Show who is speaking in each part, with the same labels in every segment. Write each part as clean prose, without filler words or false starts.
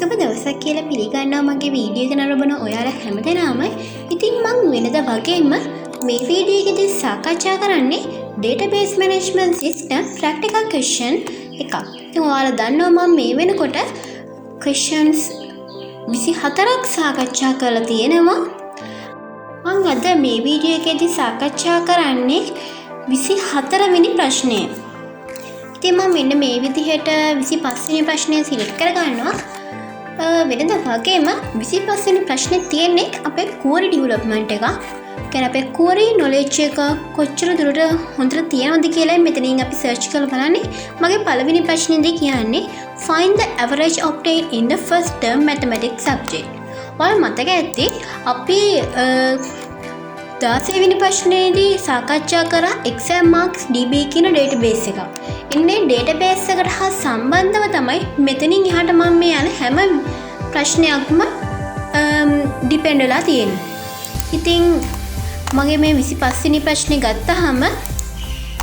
Speaker 1: සුබ දවසක් කියලා පිළිගන්නවා මගේ වීඩියෝ එක නරඹන ඔයාලා හැමදෙනාම. ඉතින් මම වෙනදා වගේම මේ වීඩියෝ එකේදී සාකච්ඡා කරන්නේ database management system practical question එකක්. ඉතින් ඔයාලා දන්නවා මම මේ වෙනකොට questions 24ක් සාකච්ඡා කරලා තියෙනවා. මම අද මේ වීඩියෝ එකේදී සාකච්ඡා කරන්නේ 24 වෙනි ප්‍රශ්නය. ඉතින් මම මෙන්න මේ විදිහට 25 වෙනි ප්‍රශ්නය සිලෙක්ට් කරගන්නවා. වෙනදා වගේම 25 වෙනි ප්‍රශ්නේ තියෙන්නේ අපේ query development එක. කියන්නේ අපේ query knowledge එක කොච්චර දුරට හොඳට තියෙනවද කියලා මෙතනින් අපි search කරලා බලන්නේ. මගේ පළවෙනි ප්‍රශ්නේදී කියන්නේ find the average obtained in the first term mathematics subject. ඔයාලා මතක ඇති අපි 16 වෙනි ප්‍රශ්නේදී සාකච්ඡා කරා exam marks db කියන database එක. ඉන්නේ database එකට හා සම්බන්ධව තමයි මෙතනින් එහාට මම මේ යන හැම ප්‍රශ්නයක්ම depend වෙලා තියෙන්නේ. ඉතින් මගේ මේ 25 වෙනි ප්‍රශ්නේ ගත්තාම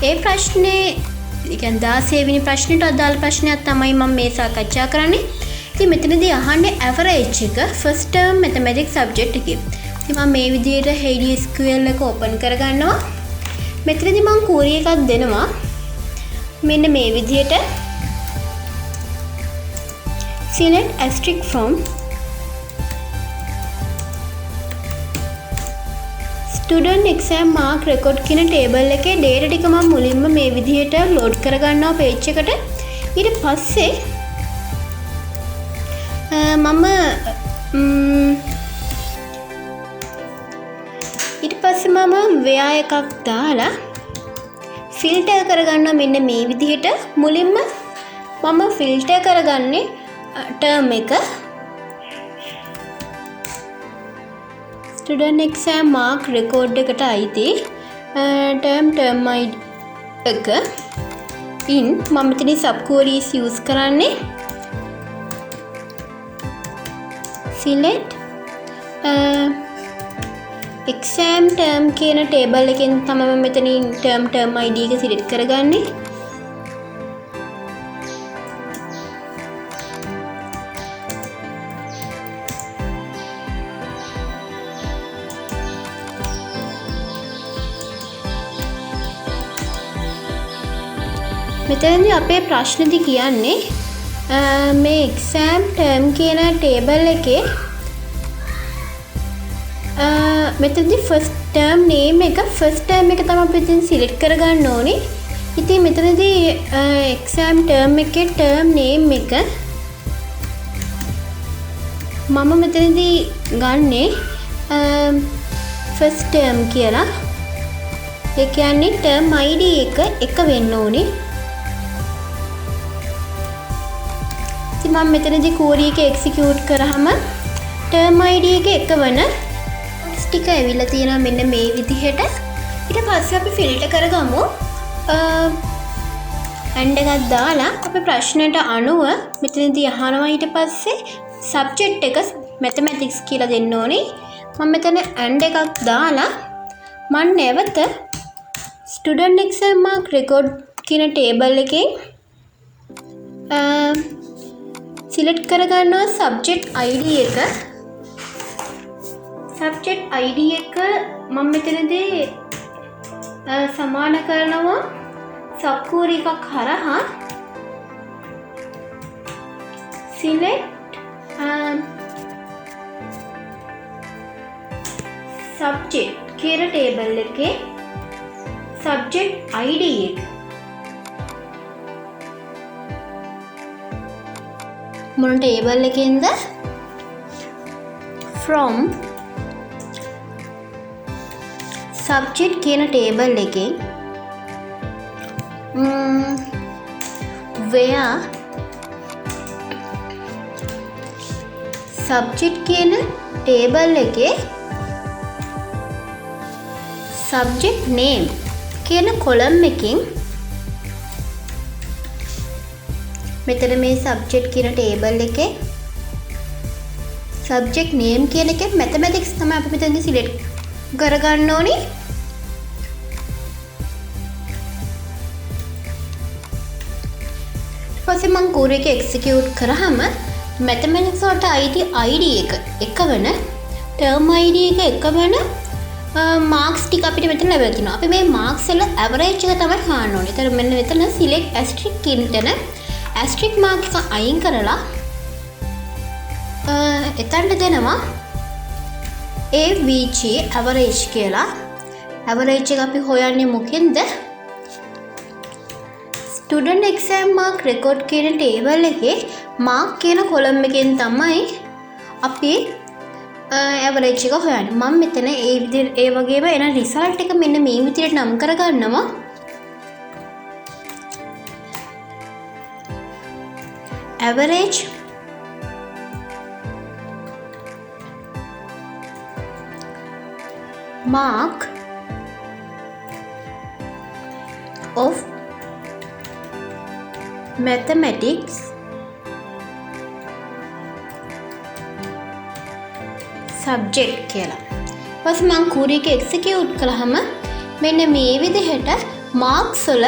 Speaker 1: ඒ ප්‍රශ්නේ කියන්නේ 16 වෙනි ප්‍රශ්නෙට අදාළ ප්‍රශ්නයක් තමයි මම මේ සාකච්ඡා කරන්නේ. ඉතින් මෙතනදී අහන්නේ average එක first term mathematics subject එකේ. ඉතින් මම මේ විදිහට HDSQL එක open කරගන්නවා. මෙතනදී මම query එකක් දෙනවා. මෙන්න මේ විදිහට select asterisk from student exam mark record කියන table එකේ data ටික මම මුලින්ම මේ විදිහට load කරගන්නවා page එකට. ඊට පස්සේ මම where එකක් දාලා ෆිල්ටර් කරගන්නවා මෙන්න මේ විදිහට. මුලින්ම මම ෆිල්ටර් කරගන්නේ ටර්ම් එක ස්ටුඩන්ට් එක්සෑම් මාර්ක් රෙකෝඩ් එකට අයිති ටර්ම් ID එක ඉන් මම මෙතන සබ් queries use කරන්නේ select exam term කියන ටේබල් එකෙන් තමයි මම මෙතනින් term ID එක සිලෙක්ට් කරගන්නේ. මෙතනදී අපේ ප්‍රශ්නේදී කියන්නේ මේ exam term කියන ටේබල් එකේ මෙතනදී first term name එක first term එක තමයි අපි ඉතින් select කරගන්න ඕනේ. ඉතින් මෙතනදී exam term එකේ term name එක මම මෙතනදී ගන්නේ first term කියලා. ඒ කියන්නේ term ID එක වෙන්න ඕනේ. ඉතින් මම මෙතනදී query එක execute කරාම term ID එක වෙන ටික ඇවිල්ලා තියෙනවා මෙන්න මේ විදිහට. ඊට පස්සේ අපි ෆිල්ටර් කරගමු. and එකක් දාලා අපි ප්‍රශ්නෙට අනුව මෙතනදී අහනවා. ඊට පස්සේ subject එක mathematics කියලා දෙන්න ඕනේ. මම මෙතන and එකක් දාලා මම නැවත student exam mark record කියන table එකෙන් select කරගන්නවා subject ID එක. subject ID එක මම මෙතනදී සමාන කරනවා sub query එකක් හරහා select subject කියන table එකේ subject ID එක මොන table එකෙන්ද from subject කියන table එකෙන් where subject කියන table එකේ subject name කියන column එකෙන් මෙතන මේ subject කියන table එකේ subject name කියන එකේ mathematics තමයි අපි මෙතනදී select කරගන්න ඕනේ. පස්සේ මම query එක execute කරාම මැතමැටික්ස් වලට අයිති ID එක වෙන ටර්ම් ID එක වෙන මාක්ස් ටික අපිට මෙතන ලැබිලා තිනවා. අපි මේ මාක්ස් වල ඇවරේජ් එක තමයි හොයන්න ඕනේ. ඒතර මෙන්න මෙතන සිලෙක්ට් ඇස්ට්‍රික් කියන තැන ඇස්ට්‍රික් මාක් එක අයින් කරලා එතනට දෙනවා AVG ඇවරේජ් කියලා. ඇවරේජ් එක අපි හොයන්නේ මොකෙන්ද? ස්ටුඩන්ට් එක්සෑම් මාක් රෙකෝඩ් කියන ටේබල් එකේ මාක් කියන කොලම් එකෙන් තමයි අපි ඇවරේජ් එක හොයන්නේ. මම මෙතන ඒ වගේම එන රිසල්ට් එක මෙන්න මේ විදිහට නම් කරගන්නවා. average mark of mathematics subject කියලා. ඊපස්සේ මම query එක execute කළාම මෙන්න මේ විදිහට marks වල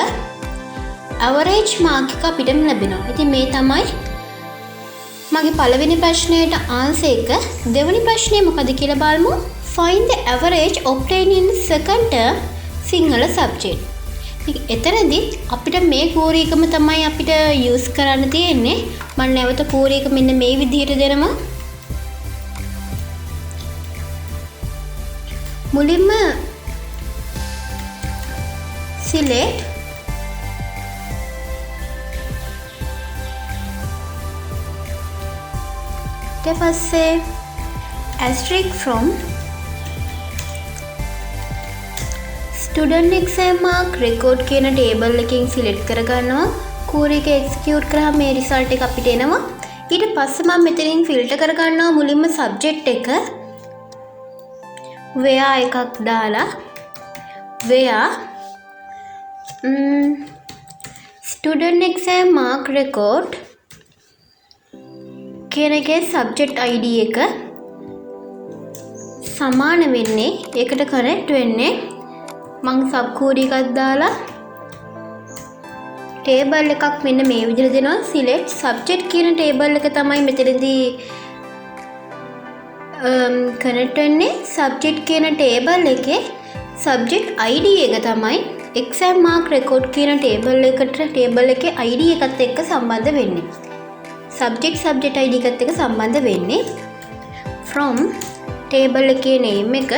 Speaker 1: average mark එක අපිට ලැබෙනවා. ඉතින් මේ තමයි මගේ පළවෙනි ප්‍රශ්නයට answer එක. දෙවෙනි ප්‍රශ්නේ මොකද කියලා බලමු. Find the average obtained in second term Sinhala subject. එතනදී අපිට මේ query එකම තමයි අපිට use කරන්න තියෙන්නේ. මම නැවත query එක මෙන්න මේ විදිහට දෙනවා. මුලින්ම select ඊට පස්සේ asterisk from student exam mark record කියන table එකකින් select කරගන්නවා. query එක execute කරාම මේ result එක අපිට එනවා. ඊට පස්සේ මම මෙතනින් filter කරගන්නවා මුලින්ම subject එක where එකක් දාලා where student exam mark record කියන එකේ subject ID එක සමාන වෙන්නේ ඒකට correct වෙන්නේ මම sub query එකක් දාලා table එකක් මෙන්න මේ විදිහට දෙනවා. select subject කියන table එක තමයි මෙතනදී connect වෙන්නේ. subject කියන table එකේ subject ID එක තමයි exam mark record කියන table එකේ ID එකත් එක්ක සම්බන්ධ වෙන්නේ. subject ID එකත් එක්ක සම්බන්ධ වෙන්නේ. from table එකේ name එක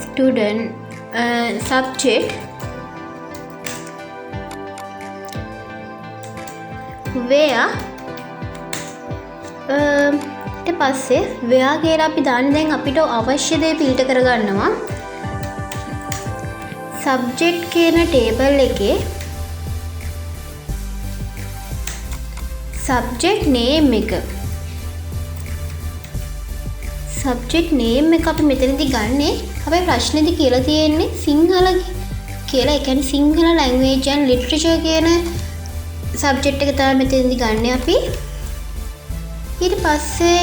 Speaker 1: student subject where ඊට පස්සේ where කියලා අපි දාන්නේ දැන් අපිට අවශ්‍ය දේ filter කරගන්නවා. subject කියන table එකේ subject name එක අපි මෙතනදී ගන්නේ අපේ ප්‍රශ්නේදී කියලා තියෙන්නේ සිංහල කියලා. ඒ කියන්නේ සිංහල language and literature කියන subject එක තමයි මෙතනදී ගන්න අපි. ඊට පස්සේ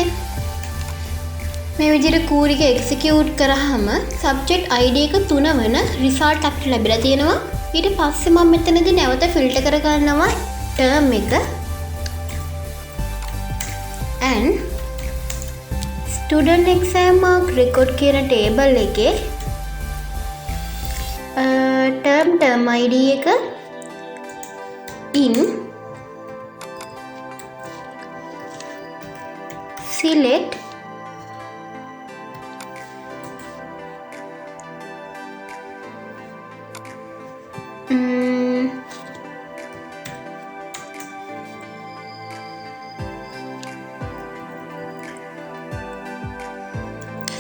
Speaker 1: මේ විදිහට query එක execute කරාම subject ID එක 3 වෙන result අපිට ලැබිලා තියෙනවා. ඊට පස්සේ මම මෙතනදී නැවත filter කරගන්නවා term එක and student exam mark record කියන table එකේ term ID එක in select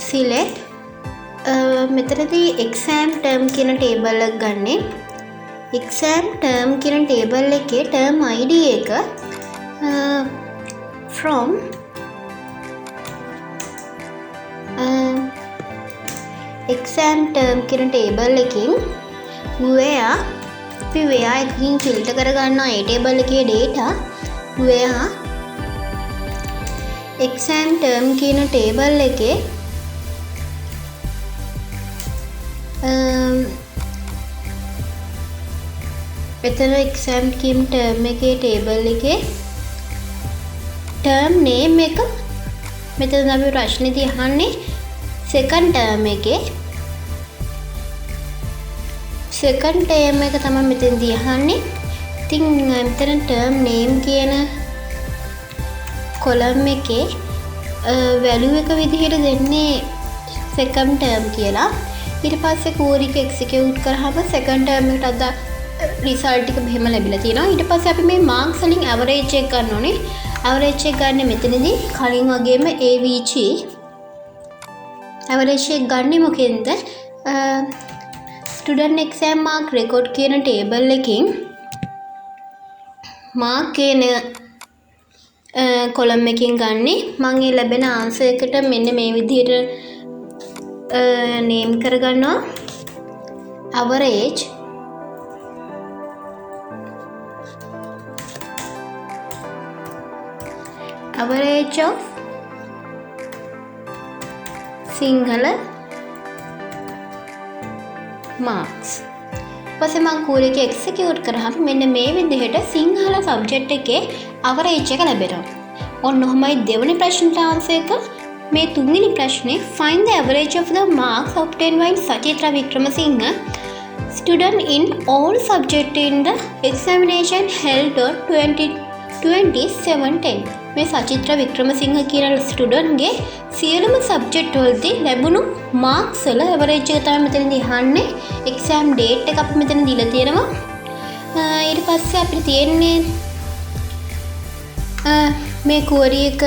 Speaker 1: select මෙතනදී exam term කියන table එක ගන්නෙ. exam term කියන table එකේ term ID එක from exam term කියන table එකකින් where අපි where එකකින් filter කරගන්නවා ඒ table එකේ data where exam term කියන table එකේ එතන exam term එකේ table එකේ ටර්ම් නේම් එක මෙතන අපි ප්‍රශ්නේදී අහන්නේ සෙකන්ඩ් ටර්ම් එකේ සෙකන්ඩ් ටර්ම් එක තමයි මෙතනදී අහන්නේ. ඉතින් මෙතන ටර්ම් නේම් කියන කොලම් එකේ වැලියු එක විදිහට දෙන්නේ සෙකන්ඩ් ටර්ම් කියලා. ඊට පස්සේ කෝඩ් එක එක්සිකියුට් කරාම සෙකන්ඩ් ටර්ම් එකට අද රිසල්ට් ටික මෙහෙම ලැබිලා තියෙනවා. ඊට පස්සේ අපි මේ මාක්ස් වලින් ඇවරේජ් එක ගන්න ඕනේ. ඇවරේජ් එක ගන්න මෙතනදී කලින් වගේම AVG ඇවරේජ් එක ගන්න මොකෙන්ද? ස්ටුඩන්ට් එක්සෑම් මාක් රෙකෝඩ් කියන ටේබල් එකකින් මාක් කියන කොලම් එකකින් ගන්නේ. මම ඒ ලැබෙන ආන්සර් එකට මෙන්න මේ විදිහට නේම් කරගන්නවා. average of Sinhala marks. පස්සේ මම කෝඩ් එක එක්සිකියුට් කරාම මෙන්න මේ විදිහට සිංහල සබ්ජෙක්ට් එකේ අවරේජ් එක ලැබෙනවා. ඔන්න ඔහමයි දෙවෙනි ප්‍රශ්නට ආන්සර් එක. මේ තුන්වෙනි ප්‍රශ්නේ find the average of the marks obtained by Sachitra Wickramasinghe student in all subjects in the examination held on 2017. මේ සචිත්‍ර වික්‍රමසිංහ කියන ස්ටුඩන්ට්ගේ සියලුම සබ්ජෙක්ට් වලදී ලැබුණු මාක්ස් වල ඇවරේජ් එක තමයි මෙතනදී අහන්නේ. එක්සෑම් ඩේට් එක අපි මෙතන දීලා තියෙනවා. ඊට පස්සේ අපිට තියෙන්නේ මේ query එක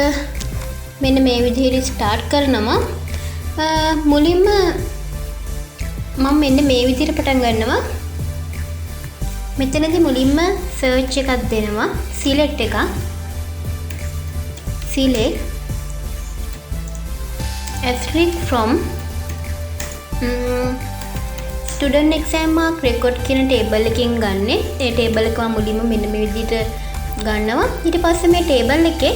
Speaker 1: මෙන්න මේ විදිහට ස්ටාර්ට් කරනවා. මුලින්ම මම මෙන්න මේ විදිහට පටන් ගන්නවා. මෙතනදී මුලින්ම සර්ච් එකක් දෙනවා. සිලෙක්ට් එකක්. select asterisk from student exam mark record කියන ටේබල් එකකින් ගන්නෙ. ඒ ටේබල් එක මම මුලින්ම මෙන්න මේ විදිහට ගන්නවා. ඊට පස්සේ මේ ටේබල් එකේ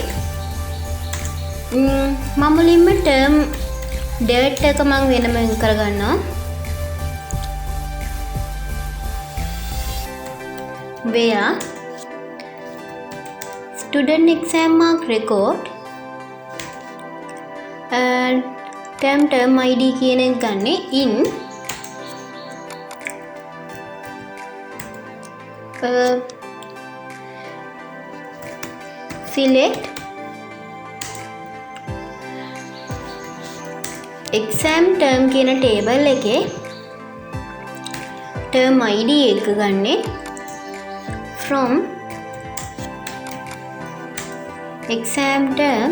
Speaker 1: මම මුලින්ම term date එක මම වෙනම කරගන්නවා. where student exam mark record and term ID කියන එක ගන්න in select exam term කියන ටේබල් එකේ term ID එක ගන්න from exam term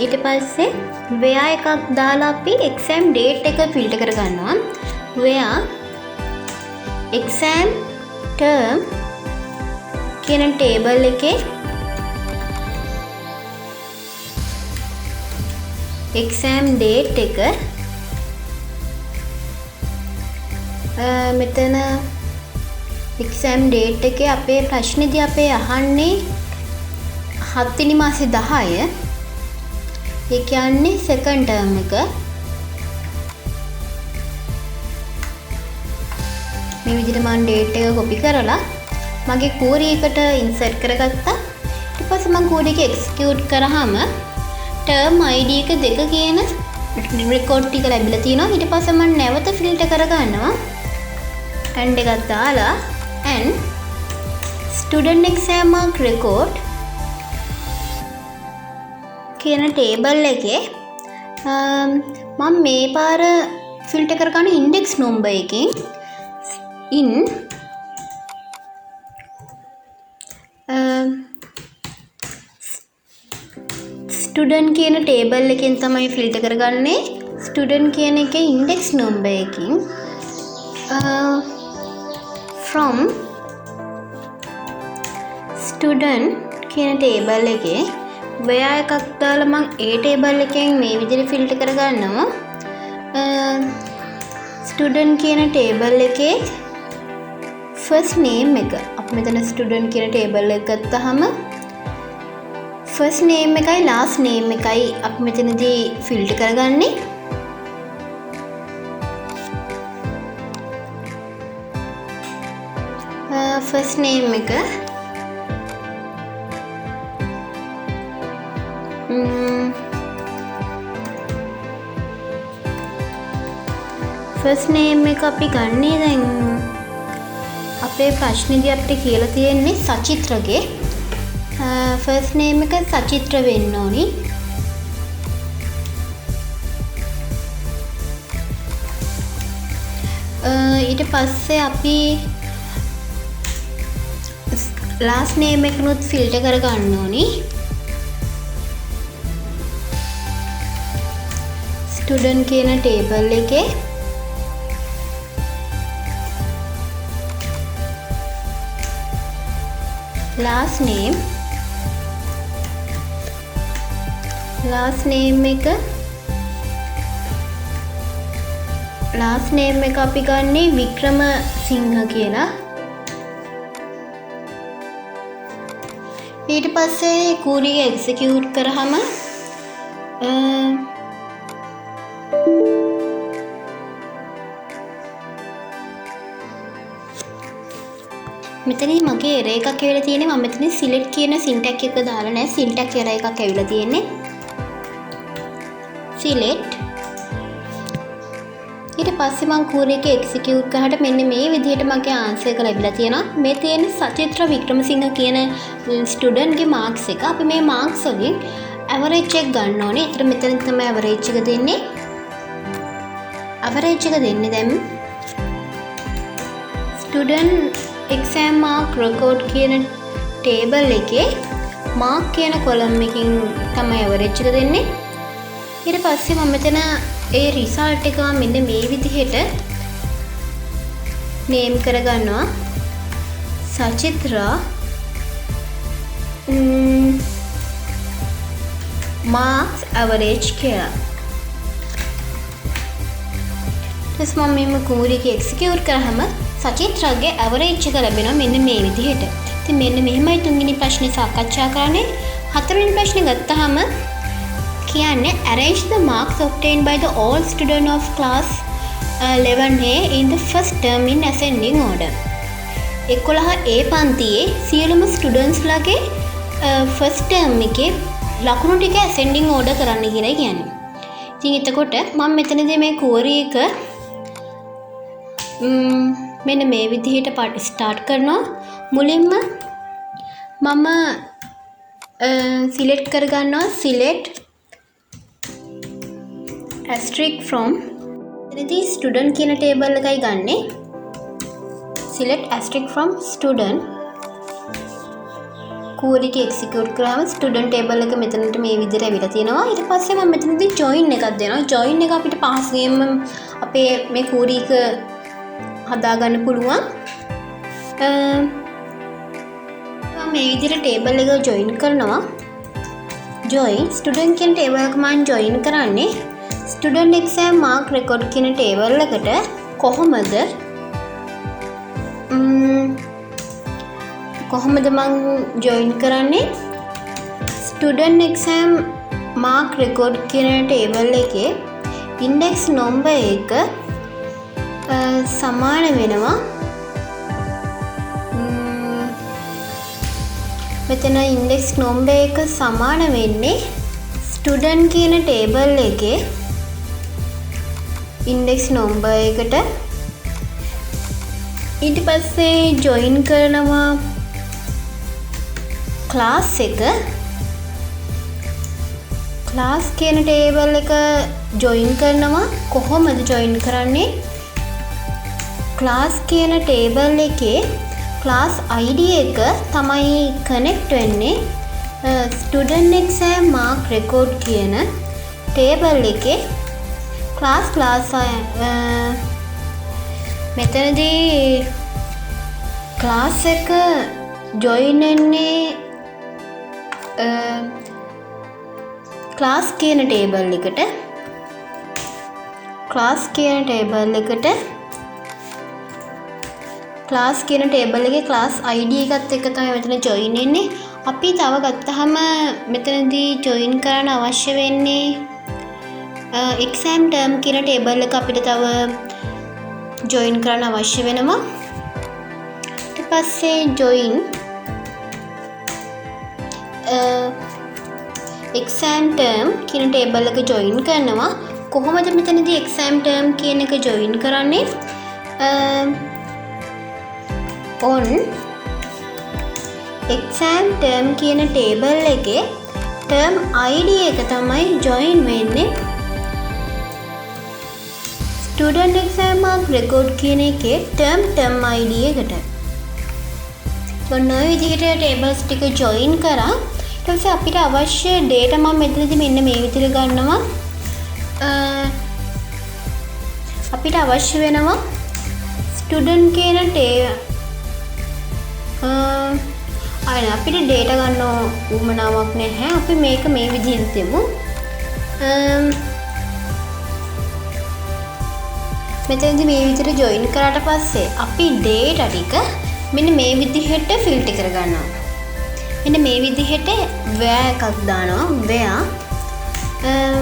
Speaker 1: ඊට පස්සේ where එකක් දාලා අපි exam date එක ෆිල්ටර් කර ගන්නවා. where exam term කියන ටේබල් එකේ exam date එක මෙතන exam date එකේ අපේ ප්‍රශ්නේදී අපේ අහන්නේ 7 වෙනි මාසේ 10. ඒ කියන්නේ second term එක. මේ විදිහට මම date එක copy කරලා මගේ query එකට insert කරගත්තා. ඊට පස්සේ මම query එක execute කරාම term ID එක 2 කියන record ටික ලැබිලා තියෙනවා. ඊට පස්සේ මම නැවත filter කරගන්නවා. and එකක් දාලා and student exam mark record කියන ටේබල් එකේ මම මේ පාර ෆිල්ටර් කරගන්න ඉන්ඩෙක්ස් නම්බර් එකකින් in ස්ටුඩන්ට් කියන ටේබල් එකෙන් තමයි ෆිල්ටර් කරගන්නේ. ස්ටුඩන්ට් කියන එකේ ඉන්ඩෙක්ස් නම්බර් එකකින් from student කියන ටේබල් එකේ where එකක් දාලා මම ඒ ටේබල් එකෙන් මේ විදිහට ෆිල්ටර් කරගන්නවා. student කියන ටේබල් එකේ first name එක අපි මෙතන student කියන ටේබල් එක ගත්තාම first name එකයි last name එකයි අපි මෙතනදී ෆිල්ටර් කරගන්නේ. first name එක ෆස්ට් නේම් එක අපි ගන්නේ දැන් අපේ ප්‍රශ්නේදී අපිට කියලා තියෙන්නේ සචිත්‍රගේ ෆස්ට් නේම් එක සචිත්‍ර වෙන්න ඕනි. ඊට පස්සේ අපි ලාස්ට් නේම් එකනුත් ෆිල්ටර් කර ගන්න ඕනි. ස්ටුඩන්ට් කියන ටේබල් එකේ last name එක අපි ගන්නේ වික්‍රමසිංහ කියලා. ඊට පස්සේ කූරිය එක්සිකියුට් කරාම මෙතනින් මගේ එරර් එකක් ඇවිල්ලා තියෙන්නේ. මම මෙතන select කියන syntax එක දාලා නැහැ. syntax error එකක් ඇවිල්ලා තියෙන්නේ. select ඊට පස්සේ මම query එක execute කරාට මෙන්න මේ විදිහට මගේ answer එක ලැබිලා තියෙනවා. මේ තියෙන්නේ සචිත්‍ර වික්‍රමසිංහ කියන student ගේ marks එක. අපි මේ marks වලින් average එක ගන්න ඕනේ. ඒතර මෙතන තමයි average එක දෙන්නේ. average එක දෙන්නේ දැන් student exam mark record කියන table එකේ mark කියන column එකකින් තමයි average එක දෙන්නේ. ඊට පස්සේ මම මෙතන ඒ result එක මෙන්න මේ විදිහට name කරගන්නවා. සචිත්‍රා marks average කියලා. ඊට මම මේ query එක execute කරාම සචිත්‍රාගේ average එක ලැබෙනවා මෙන්න මේ විදිහට. ඉතින් මෙන්න මෙහෙමයි තුන්වෙනි ප්‍රශ්නේ සාකච්ඡා කරන්නේ. හතරවෙනි ප්‍රශ්නේ ගත්තාම කියන්නේ arrange the marks obtained by the all students of class 11A in the first term in ascending order. 11A පන්තියේ සියලුම ස්ටුඩන්ට්ස් ලගේ first term එකේ ලකුණු ටික ascending order කරන්න කියලා කියන්නේ. ඉතින් එතකොට මම මෙතනදී මේ query එක මෙන්න මේ විදිහට ස්ටාර්ට් කරනවා. මුලින්ම මම සිලෙක්ට් කරගන්නවා select asterisk from එතනදී student කියන table එකයි ගන්නෙ. select asterisk from student query එක execute කරාම student table එක මෙතනට මේ විදිහට ඇවිල්ලා තියෙනවා. ඊට පස්සේ මම මෙතනදී join එකක් දෙනවා. join එක අපිට පහසුවෙන්ම අපේ මේ query එක හදාගන්න පුළුවන්. මම මේ විදිහට table එක join කරනවා. join student කියන table එක මම join කරන්නේ student exam mark record කියන table එකට කොහොමද මම join කරන්නේ student exam mark record කියන table එකේ index number එක සමාන වෙනවා මෙතන index number එක සමාන වෙන්නේ student කියන table එකේ index number එකට. ඊට පස්සේ join කරනවා class එක. class කියන table එක join කරනවා. කොහොමද join කරන්නේ? class කියන table එකේ class ID එක තමයි connect වෙන්නේ student exam mark record කියන table එකේ class මෙතනදී class එක join වෙන්නේ class කියන table එකට. class කියන table එකේ class ID එකත් එක්ක තමයි මෙතන join වෙන්නේ. අපි තව ගත්තාම මෙතනදී join කරන්න අවශ්‍ය වෙන්නේ exam term කියන table එක අපිට තව join කරන්න අවශ්‍ය වෙනවා. ඊට පස්සේ join exam term කියන table එක join කරනවා. කොහොමද මෙතනදී exam term කියන එක join කරන්නේ? on exam term කියන table එකේ term id එක තමයි join වෙන්නේ student exam mark record කියන එකේ term id එකට. ඔන්න ඔය විදිහට tables ටික join කරා. ඊට පස්සේ අපිට අවශ්‍ය data මම මෙතනදී මෙන්න මේ විදිහට ගන්නවා. අපිට අවශ්‍ය වෙනවා student කියන අපිට data ගන්න උවමනාවක් නැහැ. අපි මේක මේ විදිහට දෙමු. මෙතනදී මේ විදිහට join කරාට පස්සේ අපි data ටික මෙන්න මේ විදිහට ෆිල්ටර් කරගන්නවා. මෙන්න මේ විදිහට where එකක් දානවා. where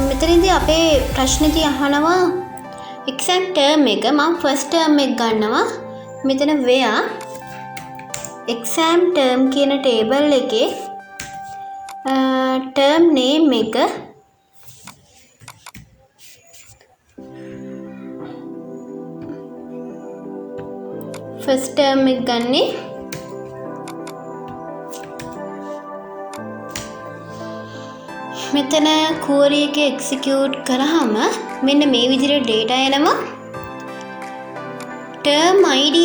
Speaker 1: මෙතනදී අපේ ප්‍රශ්නේදී අහනවා exam term එක මම first term එක ගන්නවා. මෙතන where exam term කියන table එකේ term name එක first term එක ගන්නේ මෙතන query එක execute කරාම මෙන්න මේ විදිහට data එනවා. term id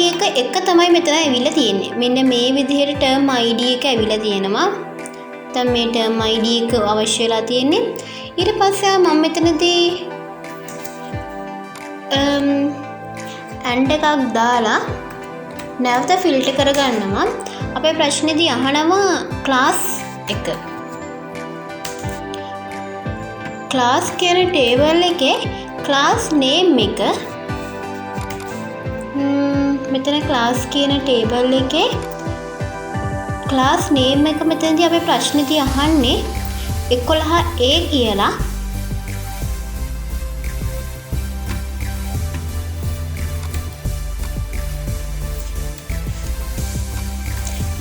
Speaker 1: එක තමයි මෙතන ඇවිල්ලා තියෙන්නේ. මෙන්න මේ විදිහට term id එක ඇවිල්ලා තියෙනවා. දැන් මේ term id එක අවශ්‍ය වෙලා තියෙන්නේ. ඊට පස්සේ මම මෙතනදී and එකක් දාලා නැවත ෆිල්ටර් කරගන්නවා. අපේ ප්‍රශ්නේදී අහනවා class එක. class කියන table එකේ class name එක මෙතන class කියන table එකේ class name එක මෙතනදී අපේ ප්‍රශ්නේදී අහන්නේ 11A කියලා.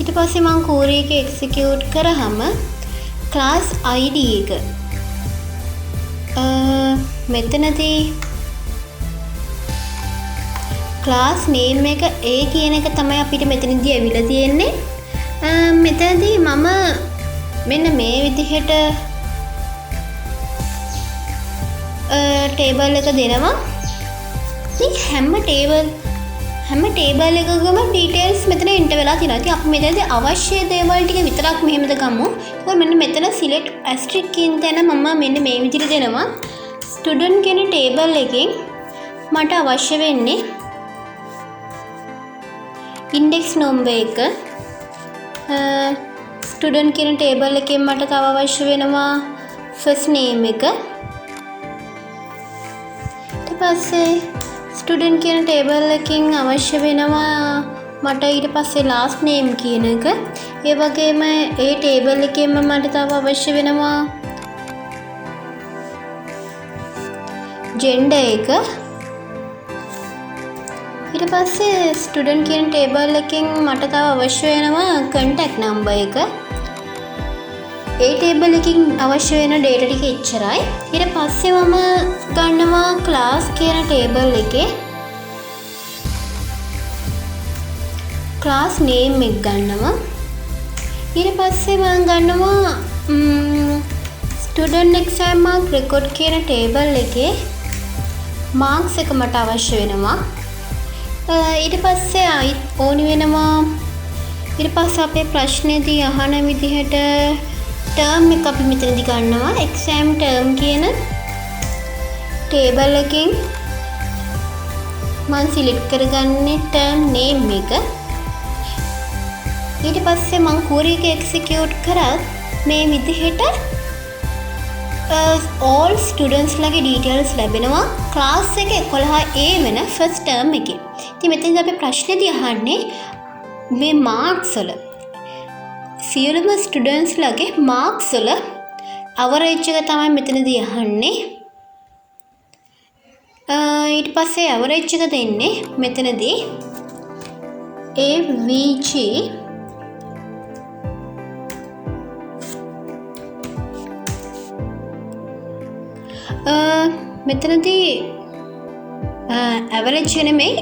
Speaker 1: ඊට පස්සේ මම query එක execute කරාම class id එක මෙතනදී class name එක A කියන එක තමයි අපිට මෙතනදී ඇවිල්ලා තියෙන්නේ. මෙතනදී මම මෙන්න මේ විදිහට table එක දෙනවා. ඉතින් හැම table එකකම details මෙතන enter වෙලා තියෙනවා. ඉතින් අපි මෙතනදී අවශ්‍ය දේවල් ටික විතරක් මෙහෙමද ගමු. ඒක මෙන්න මෙතන select asterisk කියන තැන මම මෙන්න මේ විදිහට දෙනවා. student කියන table එකෙන් මට අවශ්‍ය වෙන්නේ index number එක. student කියන table එකෙන් මට තව අවශ්‍ය වෙනවා first name එක. ඊට පස්සේ student කියන table එකෙන් අවශ්‍ය වෙනවා මට ඊට පස්සේ last name කියන එක. ඒ වගේම ඒ table එකෙන්ම මට තව අවශ්‍ය වෙනවා gender එක. ඊට පස්සේ student කියන table එකෙන් මට තව අවශ්‍ය වෙනවා contact number එක. ඒ table එකකින් අවශ්‍ය වෙන data ටික එච්චරයි. ඊට පස්සේ මම ගන්නවා class කියන table එකේ class name එක ගන්නවා. ඊට පස්සේ මම ගන්නවා student exam mark record කියන table එකේ marks එක මට අවශ්‍ය වෙනවා. ඊට පස්සේ ඕනි වෙනවා ඊට පස්සේ අපේ ප්‍රශ්නේදී අහන විදිහට term එක අපි මෙතනදී ගන්නවා. exam term කියන table එකෙන් මම select කරගන්නේ term name එක. ඊට පස්සේ මම query එක execute කරත් මේ විදිහට all students ලගේ details ලැබෙනවා class එක 11A වෙන first term එකේ. ඉතින් මෙතනදී අපි ප්‍රශ්නේදී අහන්නේ මේ marks වල සියලුම students ලගේ marks වල average එක තමයි මෙතනදී අහන්නේ. ඊට පස්සේ average එක දෙන්නේ මෙතනදී AVG මෙතනදී ඇවරේජ් නෙමෙයි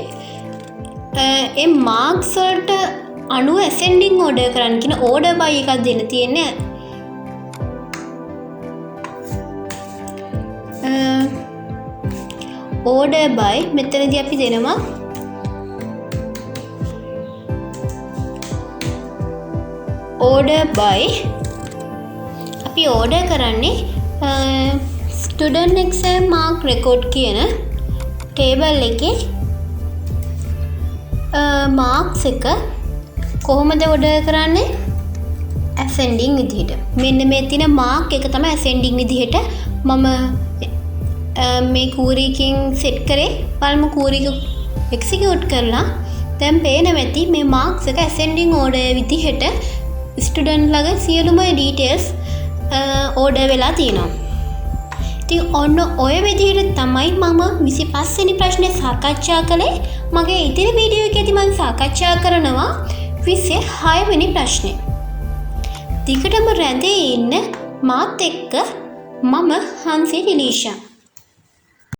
Speaker 1: ඒ මාක්ස් වලට අනුව ඇසෙන්ඩින් ඕඩර් කරන්න කියන ඕඩර් බයි එකක් දෙන්න තියෙන්නේ. ඕඩර් බයි මෙතනදී අපි දෙනවා ඕඩර් බයි අපි ඕඩර් කරන්නේ ස්ටුඩන්ට් එක්සෑම් මාර්ක් රෙකෝඩ් කියන ටේබල් එකේ මාක්ස් එක කොහොමද ඕඩර් කරන්නේ ඇසෙන්ඩින් විදිහට. මෙන්න මේ තියෙන මාර්ක් එක තමයි ඇසෙන්ඩින් විදිහට මම මේ කූරීකින් සෙට් කරේ. බලමු කූරීක එක්සිකියුට් කරලා දැන් පේනවා ඇති මේ මාක්ස් එක ඇසෙන්ඩින් ඕඩර් විදිහට ස්ටුඩන්ට් ළඟ සියලුම ඩීටේල්ස් ඕඩර් වෙලා තියෙනවා. ඉතින් ඔන්න ඔය විදිහට තමයි මම 25 වෙනි ප්‍රශ්නේ සාකච්ඡා කළේ. මගේ ඉතිරි වීඩියෝ එකේදී මම සාකච්ඡා කරනවා 26 වෙනි ප්‍රශ්නේ. දිගටම රැඳී ඉන්න මාත් එක්ක මම හංසි රිලීෂා.